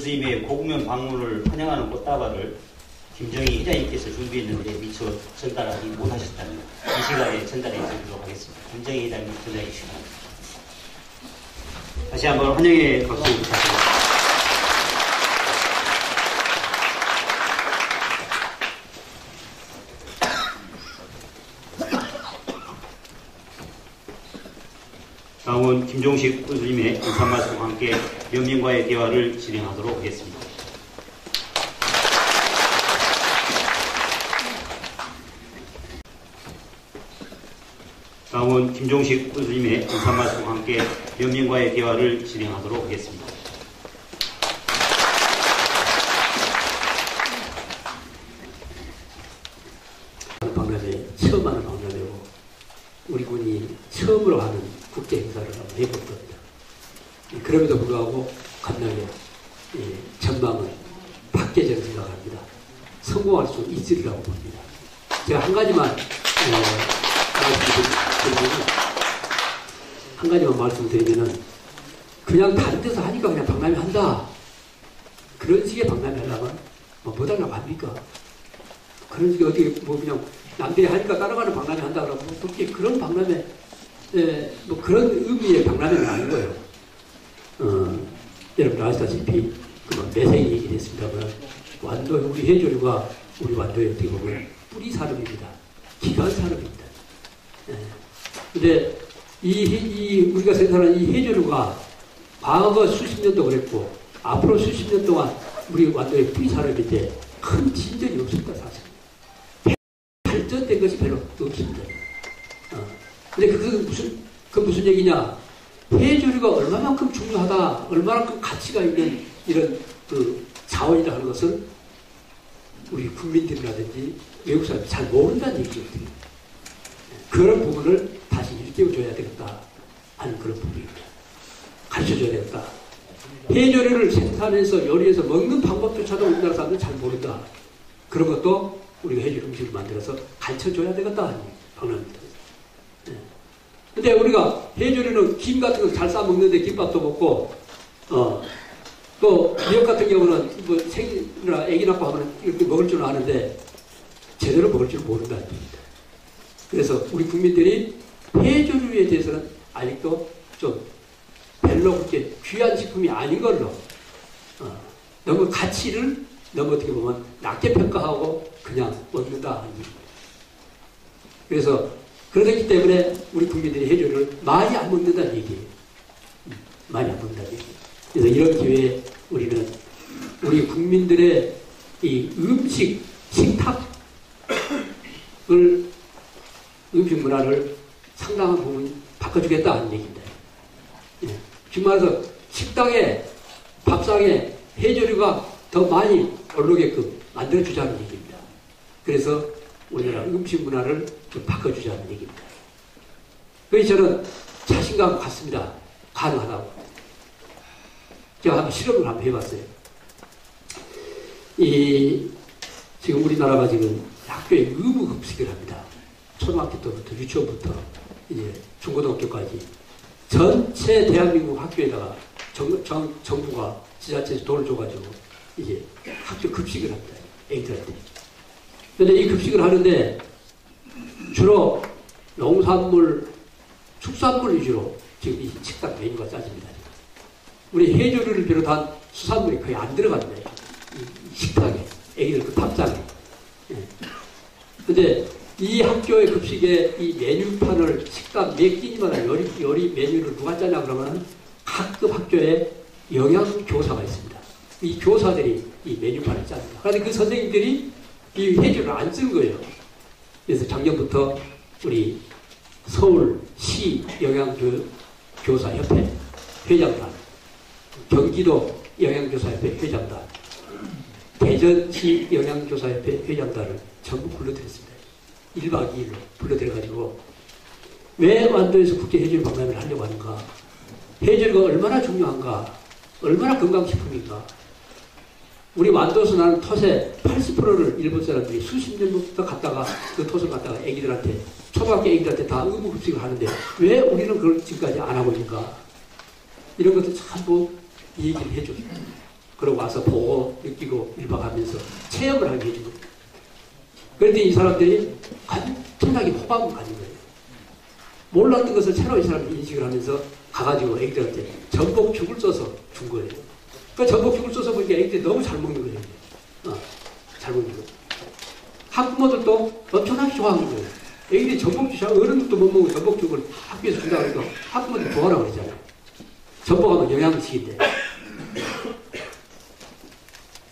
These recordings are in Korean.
교수님의 고구면 방문을 환영하는 꽃다발을 김정희 회장님께서 준비했는데 미처 전달하지 못하셨다면 이 시간에 전달해 드리도록 하겠습니다. 김정희 회장님 전달해 주시기 바랍니다. 다시 한번 환영의 박수 부탁드립니다. 다음은 김종식 교수님의 인사 말씀과 함께 연민과의 대화를 진행하도록 하겠습니다. 다음은 김종식 교수님의 인사 말씀과 함께 연민과의 대화를 진행하도록 하겠습니다. 박람회 처음 하는 박람회고 우리 군이 처음으로 하는 국제 행사를 한번 해볼 겁니다. 그럼에도 불구하고 간단하게 전망은 밖에 생각합니다. 성공할 수 있으리라고 봅니다. 제가 한 가지만 말씀드리면은 그냥 다른 데서 하니까 그냥 박람회 한다. 그런 식의 박람회 하려면 못하려고 합니까? 그런 식의 어떻게 그냥 남들이 하니까 따라가는 박람회 한다 그러고 그렇게 그런 박람회 그런 의미의 박람회는 아닌 거예요. 여러분 아시다시피 매생이 얘기를 했습니다만 완도 우리 해조류가 우리 완도에 어떻게 보면 뿌리 산업입니다. 기관 산업입니다. 근데 우리가 생산하는 이 해조류가 과거 수십 년도 그랬고 앞으로 수십 년 동안 우리 완도의 뿌리 산업인데 큰 진전이 없습니다. 사실 발전된 것이 별로 없습니다. 근데 그 무슨 얘기냐? 해조류가 얼마만큼 중요하다, 얼마만큼 가치가 있는 이런 자원이라 하는 것을 우리 국민들이라든지 외국 사람들이 잘 모른다는 얘기거든요. 그런 부분을 다시 일깨워줘야 되겠다 하는 그런 부분입니다. 가르쳐줘야 되겠다. 해조류를 생산해서 요리해서 먹는 방법조차도 우리나라 사람들은 잘 모른다. 그런 것도 우리가 해조류 음식을 만들어서 가르쳐줘야 되겠다 하는 방법입니다. 근데 우리가 해조류는 김 같은 거 잘 싸먹는데 김밥도 먹고, 또 미역 같은 경우는 생이나 애기 낳고 하면 이렇게 먹을 줄 아는데 제대로 먹을 줄 모른다는 얘기입니다. 그래서 우리 국민들이 해조류에 대해서는 아직도 좀 별로 그렇게 귀한 식품이 아닌 걸로 너무 가치를 너무 어떻게 보면 낮게 평가하고 그냥 먹는다 하는 얘기입니다. 그래서 그렇기 때문에 우리 국민들이 해조류를 많이 안 먹는다는 얘기예요. 많이 안 먹는다는 얘기예요. 그래서 이런 기회에 우리는 우리 국민들의 이 음식 문화를 상당한 부분 바꿔주겠다 하는 얘기입니다. 지금 말해서 식당에, 밥상에 해조류가 더 많이 올라오게끔 만들어주자는 얘기입니다. 그래서 우리나라 음식 문화를 좀 바꿔주자는 얘기입니다. 그래서 저는 자신감 갖습니다. 가능하다고. 제가 한번 실험을 한번 해봤어요. 지금 우리나라가 지금 학교에 의무급식을 합니다. 초등학교 때부터 유치원부터 이제 중고등학교까지 전체 대한민국 학교에다가 정부가 지자체에서 돈을 줘가지고 이제 학교 급식을 합니다. 애기들한테. 근데 이 급식을 하는데 주로 농산물, 축산물 위주로 지금 이 식당 메뉴가 짜집니다. 우리 해조류를 비롯한 수산물이 거의 안 들어갑니다. 이 식탁에, 애기들 그 밥상에. 근데 이 학교의 급식에 이 메뉴판을 식당 몇 끼니마다 요리 메뉴를 누가 짜냐 그러면 각급 학교에 영양교사가 있습니다. 이 교사들이 이 메뉴판을 짭니다. 그런데 그 선생님들이 이 해조를 안 쓴 거예요. 그래서 작년부터 우리 서울시 영양교사협회 회장단, 경기도 영양교사협회 회장단, 대전시 영양교사협회 회장단을 전부 불러드렸습니다. 1박 2일로 불러들여가지고 왜 완도에서 국제 해조류 박람회를 하려고 하는가? 해조류가 얼마나 중요한가? 얼마나 건강식품인가? 우리 완도에서 나는 톳의 80%를 일본 사람들이 수십 년부터 갖다가 그 톳을 갖다가 애기들한테, 초등학교 애기들한테 다 의무급식을 하는데 왜 우리는 그걸 지금까지 안 하고 있는가? 이런 것도 전부 이 얘기를 해줘요. 그러고 와서 보고 느끼고 1박 하면서 체험을 하게 해주고 그런데 이 사람들이 엄청나게 호감을 가진 거예요. 몰랐던 것을 새로 이 사람이 인식을 하면서 가가지고 애기들한테 전복죽을 써서 준 거예요. 그 전복죽을 써서 보니까 애기들이 너무 잘 먹는 거예요. 잘 먹는 거예요. 학부모들도 엄청나게 좋아하는 거예요. 애기들이 전복죽, 어른들도 못 먹고 전복죽을 학교에서 준다고 해서 학부모들이 좋아하라고 그러잖아요. 전복하면 영양식인데.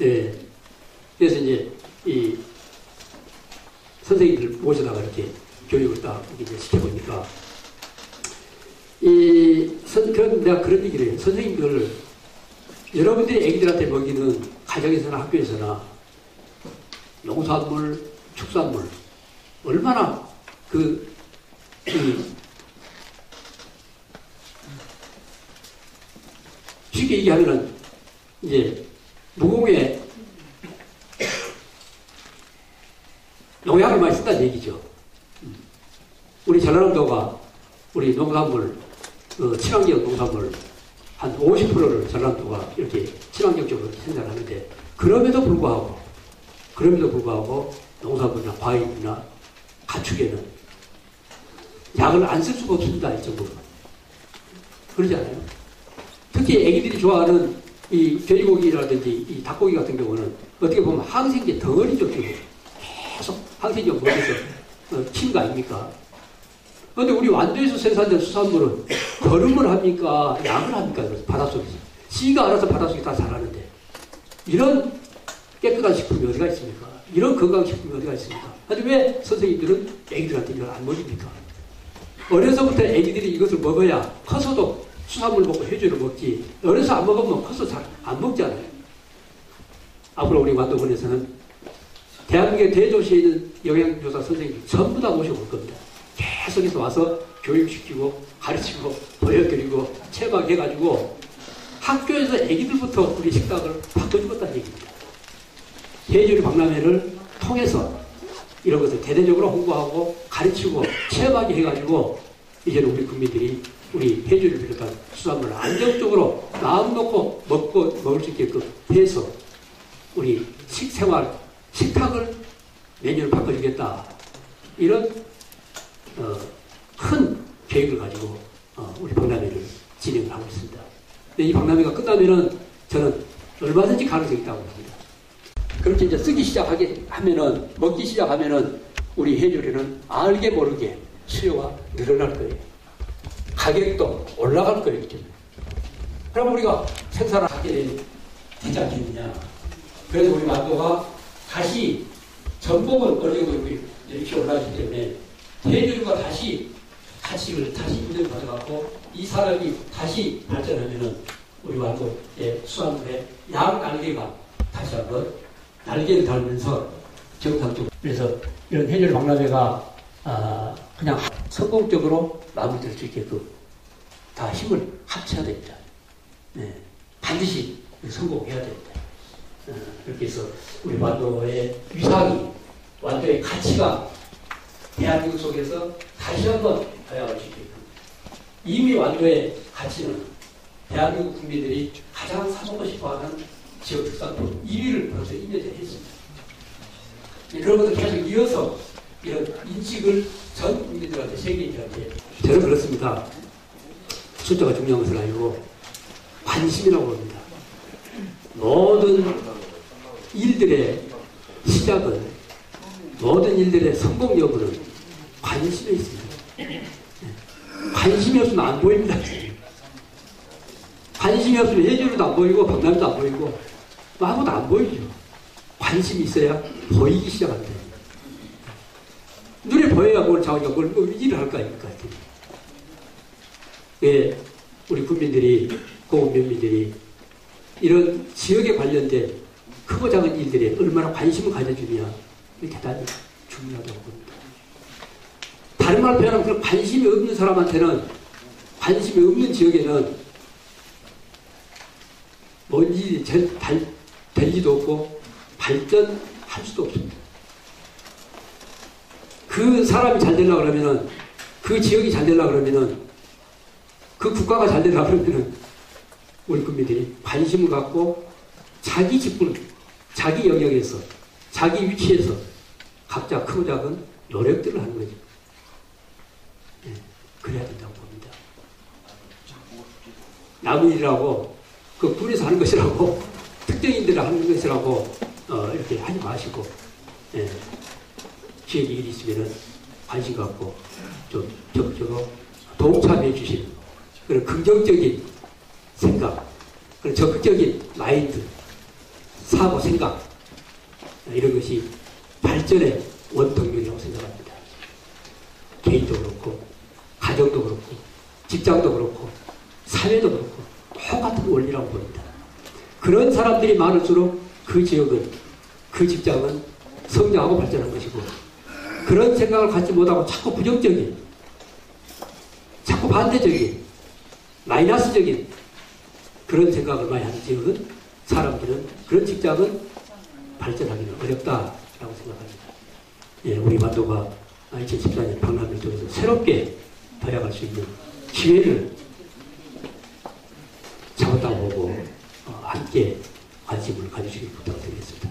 예. 그래서 이제 이 선생님들 모셔다가 이렇게 교육을 딱 이제 시켜보니까 그럼 내가 그런 얘기를 해요. 선생님들 여러분들이 애기들한테 먹이는 가정에서나 학교에서나 농산물, 축산물 얼마나 쉽게 얘기하면은 이제 무공해 농약을 많이 쓴다는 얘기죠. 우리 전라남도가 우리 농산물, 친환경 농산물 한 50%를 전라남도가 이렇게 친환경적으로 생산하는데 그럼에도 불구하고 농산물이나 과일이나 가축에는 약을 안 쓸 수가 없습니다. 이 정도로. 그러지 않아요? 특히 애기들이 좋아하는 이 돼지고기라든지 이 닭고기 같은 경우는 어떻게 보면 항생제 덩어리죠. 계속 항생제 먹여서 키운 거 아닙니까? 그런데 우리 완도에서 생산된 수산물은 거름을 합니까? 약을 합니까? 바닷속에서. 씨가 알아서 바닷속에 다 자라는데 이런 깨끗한 식품이 어디가 있습니까? 이런 건강식품이 어디가 있습니까? 아니 왜 선생님들은 애기들한테 이걸 안 먹입니까? 어려서부터 애기들이 이것을 먹어야 커서도 수산물 먹고 해주를 먹지 어려서 안 먹으면 커서 잘 안 먹잖아요. 앞으로 우리 완도군에서는 대한민국의 대도시에 있는 영양교사 선생님들 전부 다 모셔볼 겁니다. 계속해서 와서 교육시키고 가르치고 보여드리고 체험해가지고 학교에서 애기들부터 우리 식당을 바꿔주겠다는 얘기입니다. 해주리 박람회를 통해서 이런 것을 대대적으로 홍보하고 가르치고 체험하게 해가지고 이제는 우리 국민들이 우리 해주를 비롯한 수산물을 안정적으로 마음 놓고 먹을 수 있게끔 해서 우리 식탁을 메뉴를 바꿔주겠다. 이런 큰 계획을 가지고 우리 박람회를 진행을 하고 있습니다. 근데 이 박람회가 끝나면은 저는 얼마든지 가능성이 있다고 봅니다. 그렇게 이제 쓰기 시작하게 하면은, 먹기 시작하면은 우리 해조류는 알게 모르게 수요가 늘어날 거예요. 가격도 올라갈 거예요. 그럼 우리가 생산을 하게 되지 않겠느냐. 그래서 우리 만도가 다시 전복을 걸리고 이렇게 올라가기 때문에 해조류가 다시 가치를 다시 인정받아갖고 이 사람이 다시 발전하면은 우리 완도의 수산물의 양 날개가 다시 한번 날개를 달면서 정상적으로 그래서 이런 해조류 박람회가 그냥 성공적으로 마무리될 수 있게끔 다 힘을 합쳐야 됩니다. 네, 반드시 성공해야 됩니다. 그렇게 해서 우리 완도의 위상이 완도의 가치가 대한민국 속에서 다시 한번 발약할 수 있게끔 이미 완도의 가치는 대한민국 국민들이 가장 사먹고 싶어하는 지역 특산품 1위를 벌써 인정했습니다. 이런 것을 계속 이어서 이런 인식을 전 국민들한테 세계인들한테 저는 그렇습니다. 숫자가 중요한 것은 아니고 관심이라고 합니다. 모든 일들의 시작은 모든 일들의 성공 여부는 관심에 있습니다. 관심이 없으면 안 보입니다. 관심이 없으면 예주로도 안 보이고 박람회도 안 보이고 아무도 안 보이죠. 관심이 있어야 보이기 시작합니다. 눈에 보여야 뭘 자기가 뭘 일을 할 거 아닙니까? 왜 우리 국민들이 고급 면민들이 이런 지역에 관련된 크고 작은 일들에 얼마나 관심을 가져주냐 이게 대단히 중요하다고 봅니다. 다른 말로 표현하면 그런 관심이 없는 사람한테는 관심이 없는 지역에는 뭔 일이 될지도 없고 발전할 수도 없습니다. 그 사람이 잘 되려고 그러면은 그 지역이 잘 되려고 그러면은 그 국가가 잘 되려고 그러면은 우리 국민들이 관심을 갖고 자기 직분, 자기 영역에서, 자기 위치에서 각자 크고 작은 노력들을 하는 거죠. 예, 그래야 된다고 봅니다. 남의 일이라고, 그 군에서 하는 것이라고, 특정인들이 하는 것이라고, 이렇게 하지 마시고, 예, 지역에 일이 있으면은 관심 갖고, 좀 적극적으로 동참해 주시는 그런 긍정적인 생각, 그런 적극적인 마인드, 사고, 생각, 이런 것이 발전의 원동력이라고 생각합니다. 개인도 그렇고, 가정도 그렇고, 직장도 그렇고, 사회도 그렇고, 똑같은 원리라고 봅니다. 그런 사람들이 많을수록 그 지역은, 그 직장은 성장하고 발전한 것이고, 그런 생각을 갖지 못하고 자꾸 부정적인, 자꾸 반대적인, 마이너스적인 그런 생각을 많이 하는 지역은, 사람들은, 그런 직장은 발전하기는 어렵다라고 생각합니다. 예, 우리 완도가 2014년 박람회 통해서 새롭게 도약할 수 있는 기회를 잡았다고 보고 함께 관심을 가주시기 부탁드리겠습니다.